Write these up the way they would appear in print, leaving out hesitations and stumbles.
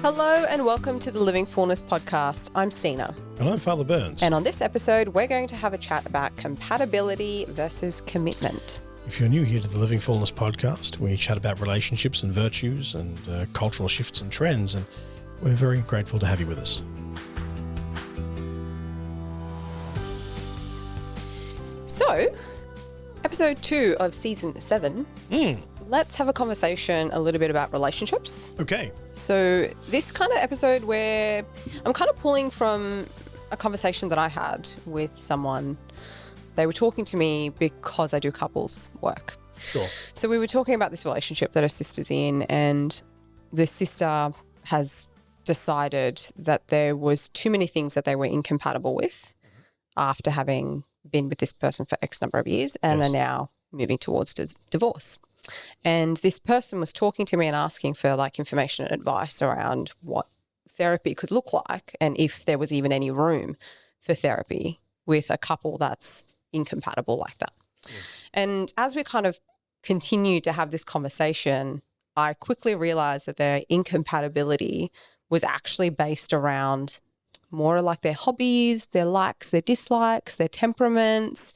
Hello and welcome to the Living Fullness podcast. I'm Stina. And I'm Father Burns. And on this episode, we're going to have a chat about compatibility versus commitment. If you're new here to the Living Fullness podcast, we chat about relationships and virtues and cultural shifts and trends, and we're very grateful to have you with us. So, episode 2 of season 7. Let's have a conversation a little bit about relationships. Okay. So this kind of episode where I'm kind of pulling from a conversation that I had with someone. They were talking to me because I do couples work. Sure. So we were talking about this relationship that her sister's in, and the sister has decided that there was too many things that they were incompatible with after having been with this person for X number of years and are now moving towards divorce. And this person was talking to me and asking for like information and advice around what therapy could look like and if there was even any room for therapy with a couple that's incompatible like that. And as we kind of continued to have this conversation, I quickly realized that their incompatibility was actually based around more like their hobbies, their likes, their dislikes, their temperaments,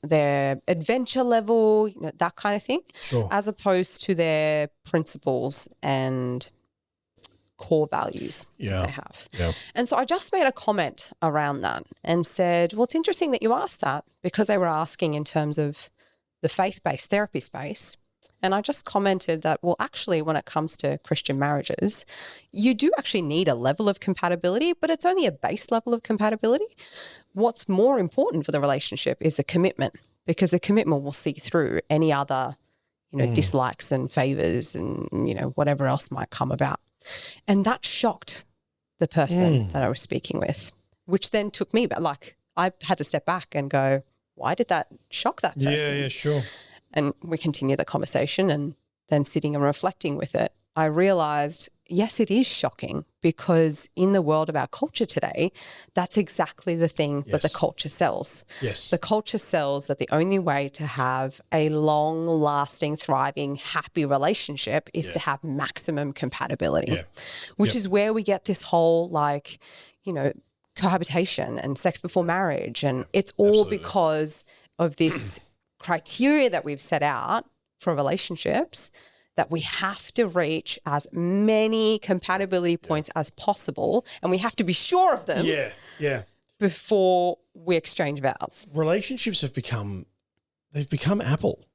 their adventure level, that kind of thing, as opposed to their principles and core values they have. Yeah. And so I just made a comment around that and said, well, it's interesting that you asked that, because they were asking in terms of the faith-based therapy space. And I just commented that, well, actually, when it comes to Christian marriages, you do actually need a level of compatibility, but it's only a base level of compatibility. What's more important for the relationship is the commitment, because the commitment will see through any other, dislikes and favors and, whatever else might come about. And that shocked the person that I was speaking with, which then took me back. Like, I had to step back and go, why did that shock that person? Yeah, sure. And we continued the conversation, and then sitting and reflecting with it, I realized, yes, it is shocking, because in the world of our culture today, that's exactly the thing that the culture sells. Yes. The culture sells that the only way to have a long-lasting, thriving, happy relationship is to have maximum compatibility, which is where we get this whole cohabitation and sex before marriage. And it's all because of this criteria that we've set out for relationships, that we have to reach as many compatibility points as possible, and we have to be sure of them before we exchange vows. Relationships they've become Apple.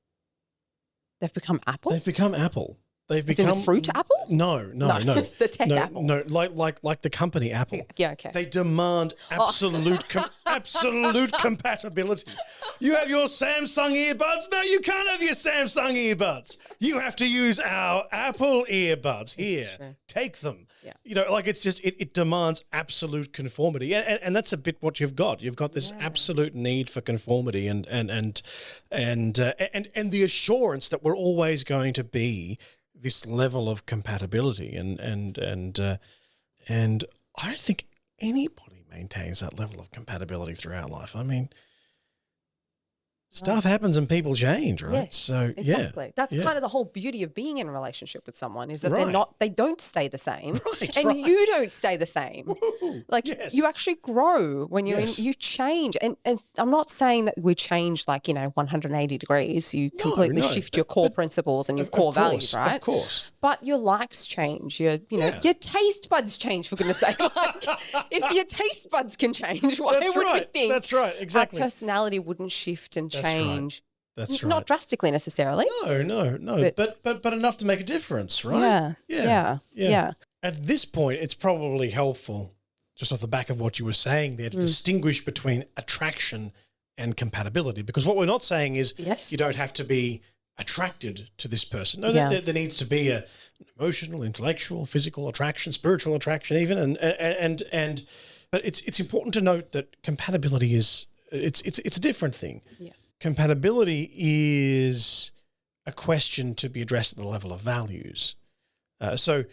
They've become Apple? They've become Apple. They've become become fruit apple? No. The tech apple. No, like the company Apple. Yeah, okay. They demand absolute absolute compatibility. You have your Samsung earbuds? No, you can't have your Samsung earbuds. You have to use our Apple earbuds. Here, take them. Yeah. It's just it demands absolute conformity, and that's a bit what you've got. You've got this absolute need for conformity, and the assurance that we're always going to be this level of compatibility, and I don't think anybody maintains that level of compatibility throughout life. I mean, stuff happens and people change, right? Yes, so exactly. That's kind of the whole beauty of being in a relationship with someone, is that they don't stay the same, and you don't stay the same. You actually grow when you're you change, and I'm not saying that we change 180 degrees. You completely shift your core principles and your core values, right? Of course. But your likes change. Your taste buds change, for goodness sake. If your taste buds can change, why would we think? That's right. Exactly. Our personality wouldn't shift and change. That's right. Not drastically necessarily. No. But enough to make a difference, right? Yeah. At this point, it's probably helpful, just off the back of what you were saying there, to distinguish between attraction and compatibility. Because what we're not saying is you don't have to be attracted to this person. No, there needs to be an emotional, intellectual, physical attraction, spiritual attraction even. But it's important to note that compatibility is it's a different thing. Yeah. Compatibility is a question to be addressed at the level of values. So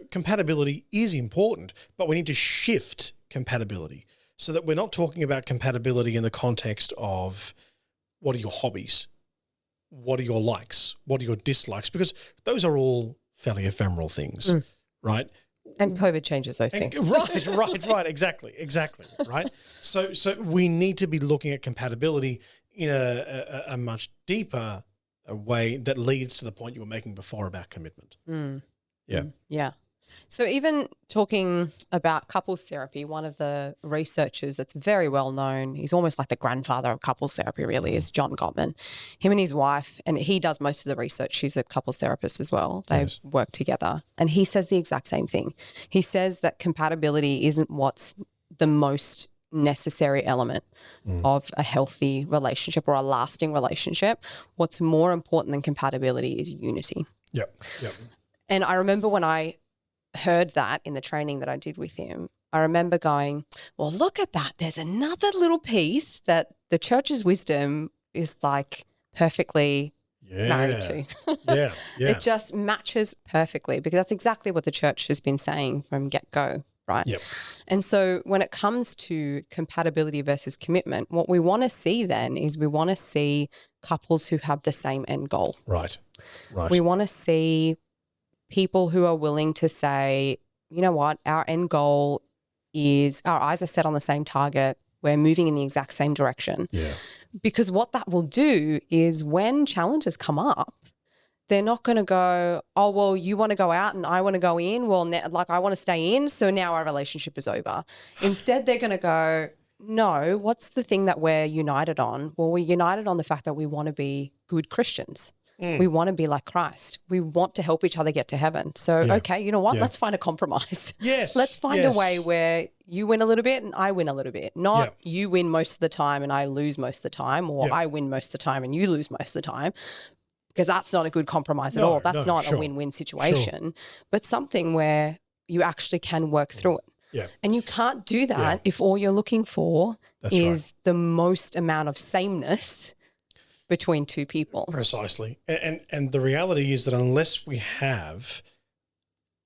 compatibility is important, but we need to shift compatibility so that we're not talking about compatibility in the context of what are your hobbies, what are your likes, what are your dislikes, because those are all fairly ephemeral things, right? And COVID changes those things. Right. Exactly. Right. So we need to be looking at compatibility in a much deeper way that leads to the point you were making before about commitment. Yeah. So even talking about couples therapy, one of the researchers that's very well known, he's almost like the grandfather of couples therapy really, is John Gottman. Him and his wife, and he does most of the research. She's a couples therapist as well. They work together. And he says the exact same thing. He says that compatibility isn't what's the most necessary element of a healthy relationship or a lasting relationship. What's more important than compatibility is unity. Yep. And I remember when I heard that in the training that I did with him, I remember going, well, look at that. There's another little piece that the church's wisdom is like perfectly married to. Yeah. It just matches perfectly because that's exactly what the church has been saying from get-go, right? Yep. And so when it comes to compatibility versus commitment, what we want to see then is we want to see couples who have the same end goal. Right. We want to see people who are willing to say, you know what, our end goal is our eyes are set on the same target. We're moving in the exact same direction. Yeah. Because what that will do is when challenges come up, they're not going to go, oh, well, you want to go out and I want to go in. Well, like I want to stay in. So now our relationship is over. Instead, they're going to go, no, what's the thing that we're united on? Well, we're united on the fact that we want to be good Christians. We want to be like Christ. We want to help each other get to heaven. So, okay, you know what? Let's find a compromise. Yes. Let's find a way where you win a little bit and I win a little bit. Not you win most of the time and I lose most of the time, or I win most of the time and you lose most of the time, because that's not a good compromise at all. That's not a win-win situation, but something where you actually can work through it. Yeah. And you can't do that if all you're looking for is the most amount of sameness between two people. Precisely. And the reality is that unless we have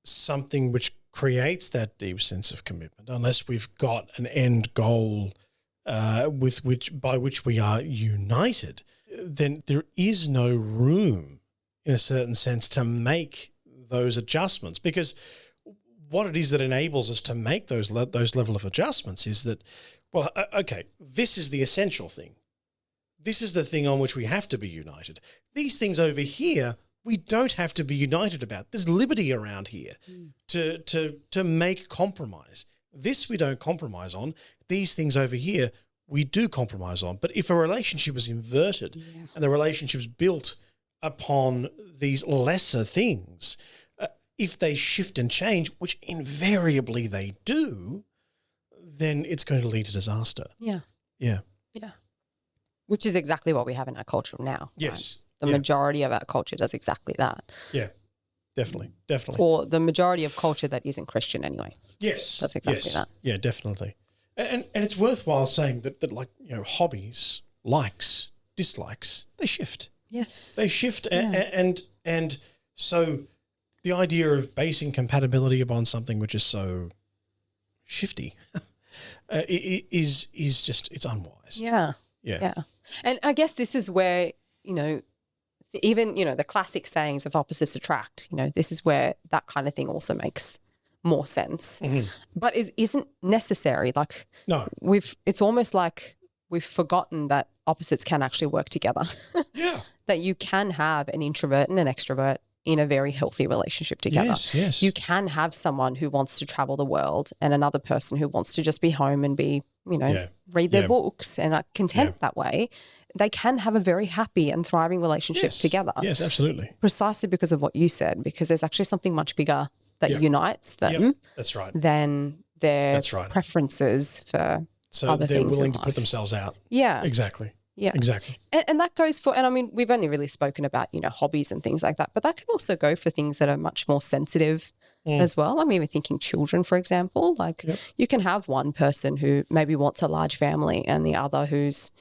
something which creates that deep sense of commitment, unless we've got an end goal by which we are united, then there is no room in a certain sense to make those adjustments, because what it is that enables us to make those level of adjustments is that, well, okay, this is the essential thing. This is the thing on which we have to be united. These things over here, we don't have to be united about. There's liberty around here to make compromise. This we don't compromise on. These things over here, we do compromise on. But if a relationship is inverted and the relationship's built upon these lesser things, if they shift and change, which invariably they do, then it's going to lead to disaster. Yeah. Which is exactly what we have in our culture now. Yes. Right? The majority of our culture does exactly that. Yeah, definitely. Or the majority of culture that isn't Christian anyway. Yes. That's exactly that. Yeah, definitely. And it's worthwhile saying that like, you know, hobbies, likes, dislikes, they shift. Yes. They shift. And so the idea of basing compatibility upon something which is so shifty is just, it's unwise. Yeah. And I guess this is where, you know, even, you know, the classic sayings of opposites attract, you know, this is where that kind of thing also makes more sense. But it isn't necessary. Like, no, it's almost like we've forgotten that opposites can actually work together. That you can have an introvert and an extrovert in a very healthy relationship together. Yes. You can have someone who wants to travel the world and another person who wants to just be home and be, you know, read their books and are content that way. They can have a very happy and thriving relationship together. Yes, absolutely. Precisely because of what you said, because there's actually something much bigger that unites them that's right. than their preferences for other things. So they're willing to put themselves out. Yeah. Exactly. Yeah. Exactly. And that goes for, and I mean, we've only really spoken about, you know, hobbies and things like that, but that can also go for things that are much more sensitive as well. I'm even thinking children, for example. Like you can have one person who maybe wants a large family and the other who's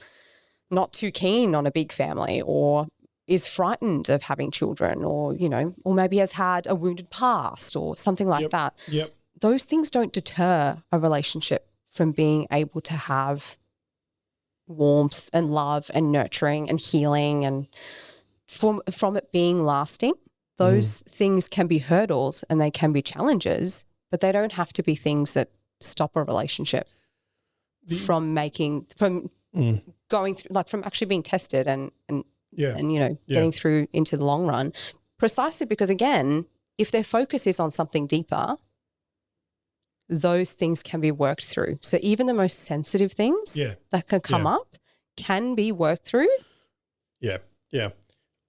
not too keen on a big family, or is frightened of having children, or, you know, or maybe has had a wounded past or something like that. Those things don't deter a relationship from being able to have warmth and love and nurturing and healing, and from it being lasting. Those things can be hurdles and they can be challenges, but they don't have to be things that stop a relationship from going through, like from actually being tested and getting through into the long run, precisely because, again, if their focus is on something deeper, those things can be worked through. So even the most sensitive things that can come up can be worked through. Yeah, yeah.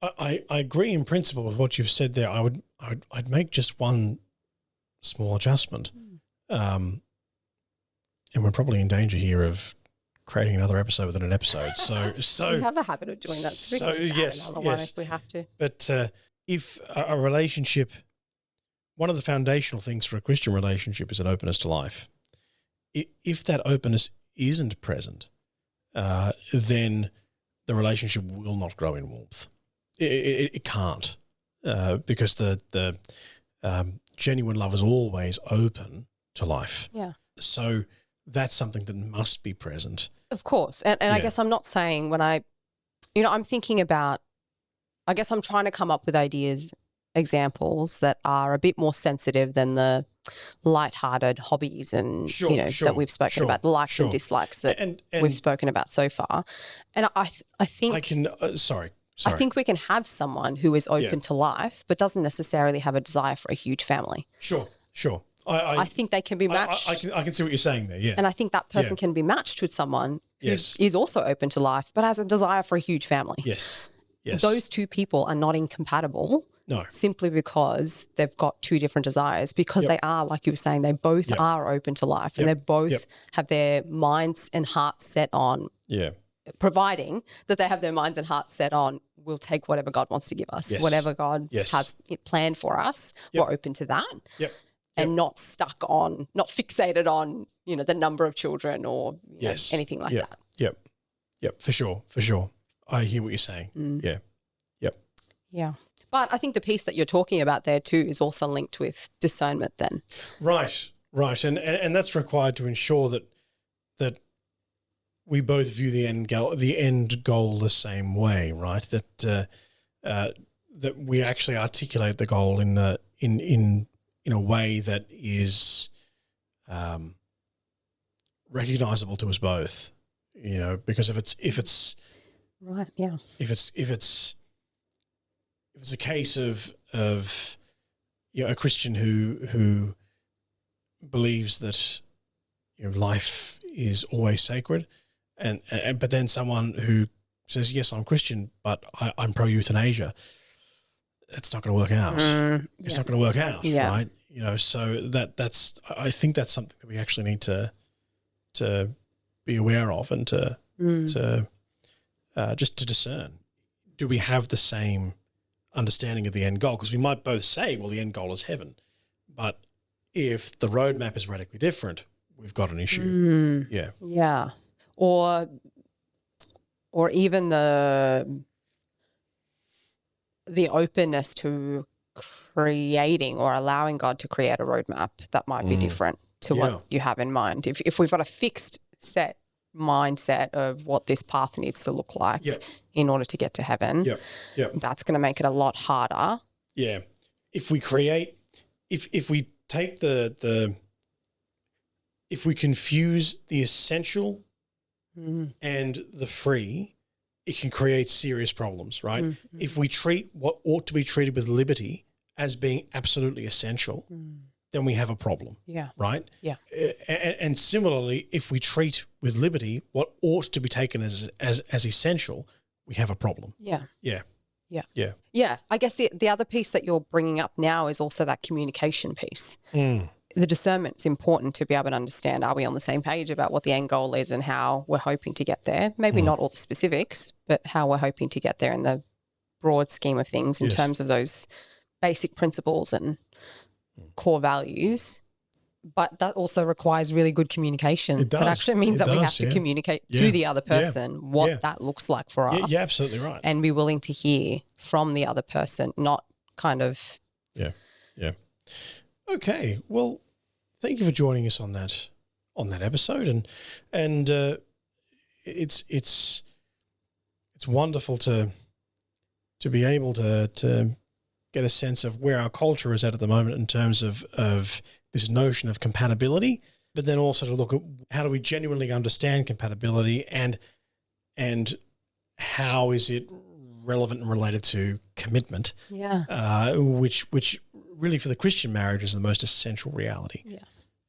I agree in principle with what you've said there. I'd make just one small adjustment. And we're probably in danger here of creating another episode within an episode. So we have a habit of doing that. So we can just add another one if we have to. But if a relationship, one of the foundational things for a Christian relationship is an openness to life. If that openness isn't present, then the relationship will not grow in warmth. It can't, because the genuine love is always open to life. Yeah. So that's something that must be present. Of course. And I guess I'm not saying when I'm thinking about, I guess I'm trying to come up with examples that are a bit more sensitive than the lighthearted hobbies and, that we've spoken about, the likes and dislikes that and we've spoken about so far. And I think... I can, sorry. I think we can have someone who is open to life but doesn't necessarily have a desire for a huge family. Sure. I think they can be matched. I can see what you're saying there, yeah. And I think that person can be matched with someone who is also open to life but has a desire for a huge family. Yes. Those two people are not incompatible. No. Simply because they've got two different desires, because they are, like you were saying, they both are open to life and they both have their minds and hearts set on providing that they have their minds and hearts set on, we'll take whatever God wants to give us, whatever God has planned for us. We're open to that. And not stuck on, not fixated on, the number of children or anything like that. Yep. For sure. I hear what you're saying. Yeah. But I think the piece that you're talking about there too is also linked with discernment then. Right. And that's required to ensure that we both view the end goal the same way, right? That we actually articulate the goal in a way that is recognizable to us both, because if it's right, yeah. If it's a case of a Christian who believes that life is always sacred, and but then someone who says, yes, I'm Christian, but I'm pro euthanasia, it's not going to work out. It's not going to work out, right? So that's I think that's something that we actually need to be aware of and to just to discern. Do we have the same understanding of the end goal? Because we might both say, well, the end goal is heaven, but if the roadmap is radically different, we've got an issue. Yeah. Or even the openness to creating or allowing God to create a roadmap that might be different to what you have in mind. If we've got a fixed set mindset of what this path needs to look like in order to get to heaven, that's going to make it a lot harder. Yeah. If we create, if we take if we confuse the essential and the free, it can create serious problems, right? Mm-hmm. If we treat what ought to be treated with liberty as being absolutely essential, then we have a problem, right? Yeah. And similarly, if we treat with liberty what ought to be taken as essential, we have a problem. Yeah. Yeah. I guess the other piece that you're bringing up now is also that communication piece. The discernment's important to be able to understand, are we on the same page about what the end goal is and how we're hoping to get there? Maybe not all the specifics, but how we're hoping to get there in the broad scheme of things in terms of those basic principles and core values. But that also requires really good communication. It does. That actually means we have to communicate to the other person what that looks like for us. Yeah, absolutely right. And be willing to hear from the other person, not kind of... Yeah. Okay, well, thank you for joining us on that episode, and it's wonderful to be able to get a sense of where our culture is at the moment in terms of this notion of compatibility, but then also to look at how do we genuinely understand compatibility and how is it relevant and related to commitment, which really for the Christian marriage is the most essential reality.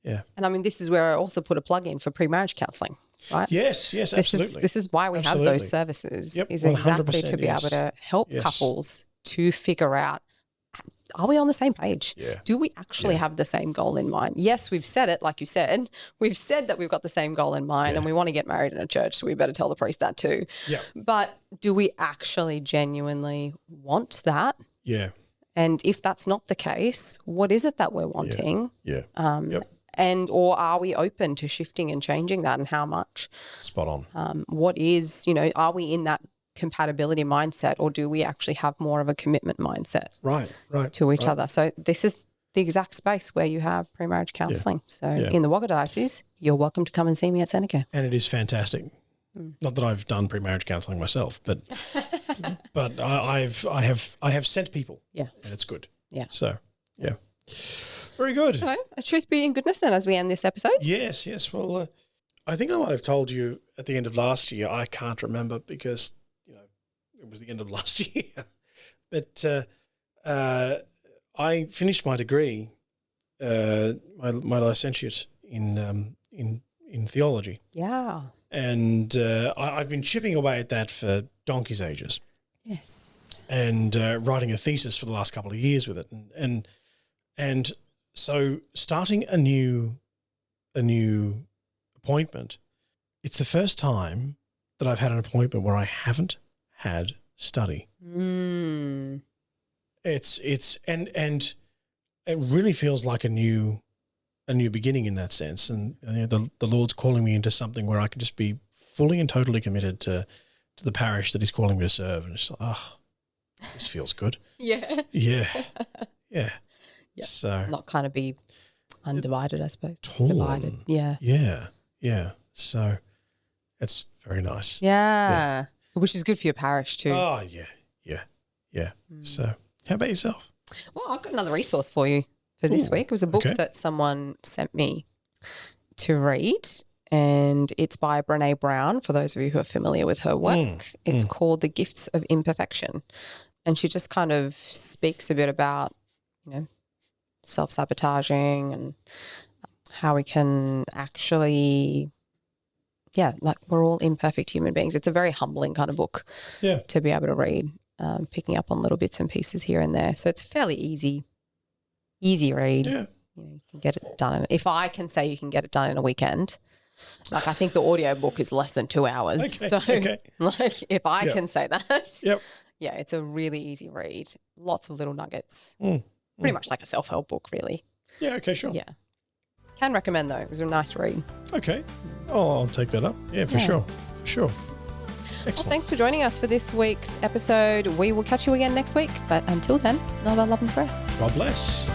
Yeah. And I mean, this is where I also put a plug in for pre-marriage counselling, right? Yes, absolutely. This is why we have those services, is exactly to be able to help couples to figure out, are we on the same page? Yeah. Do we actually have the same goal in mind? Yes, we've said it, like you said. We've said that we've got the same goal in mind and we want to get married in a church, so we better tell the priest that too. Yeah. But do we actually genuinely want that? Yeah. And if that's not the case, what is it that we're wanting? Yeah. And or are we open to shifting and changing that, and how much? Spot on. What is, are we in that compatibility mindset, or do we actually have more of a commitment mindset to each other? So this is the exact space where you have pre-marriage counselling. So in the Wagga Diocese, you're welcome to come and see me at Seneca. And it is fantastic. Not that I've done pre-marriage counselling myself, but I have sent people. Yeah. And it's good. Yeah. So very good. So a truth, beauty and goodness then as we end this episode. Yes. Well, I think I might have told you at the end of last year. I can't remember because it was the end of last year. But I finished my degree, my licentiate in theology. Yeah. And I've been chipping away at that for donkey's ages. Yes. And writing a thesis for the last couple of years with it, and so starting a new appointment, it's the first time that I've had an appointment where I haven't had study. It's and it really feels like a new beginning in that sense, and the Lord's calling me into something where I can just be fully and totally committed to the parish that He's calling me to serve, and it's like, this feels good. Yeah. So not kind of be undivided, I suppose. Torn. Divided. Yeah. So it's very nice. Yeah. Which is good for your parish too. Oh, yeah. So how about yourself? Well, I've got another resource for you for this week. It was a book that someone sent me to read, and it's by Brené Brown, for those of you who are familiar with her work. It's called The Gifts of Imperfection. And she just kind of speaks a bit about, self-sabotaging and how we can actually, we're all imperfect human beings. It's a very humbling kind of book to be able to read, picking up on little bits and pieces here and there. So it's a fairly easy read. Yeah. You can get it done. If I can say you can get it done in a weekend, I think the audio book is less than 2 hours. If I can say that, it's a really easy read. Lots of little nuggets. Pretty much like a self-help book, really. Yeah, okay, sure. Yeah. Can recommend, though. It was a nice read. Okay. Oh, I'll take that up. Yeah, for sure. Excellent. Well, thanks for joining us for this week's episode. We will catch you again next week. But until then, know about love and press. God bless.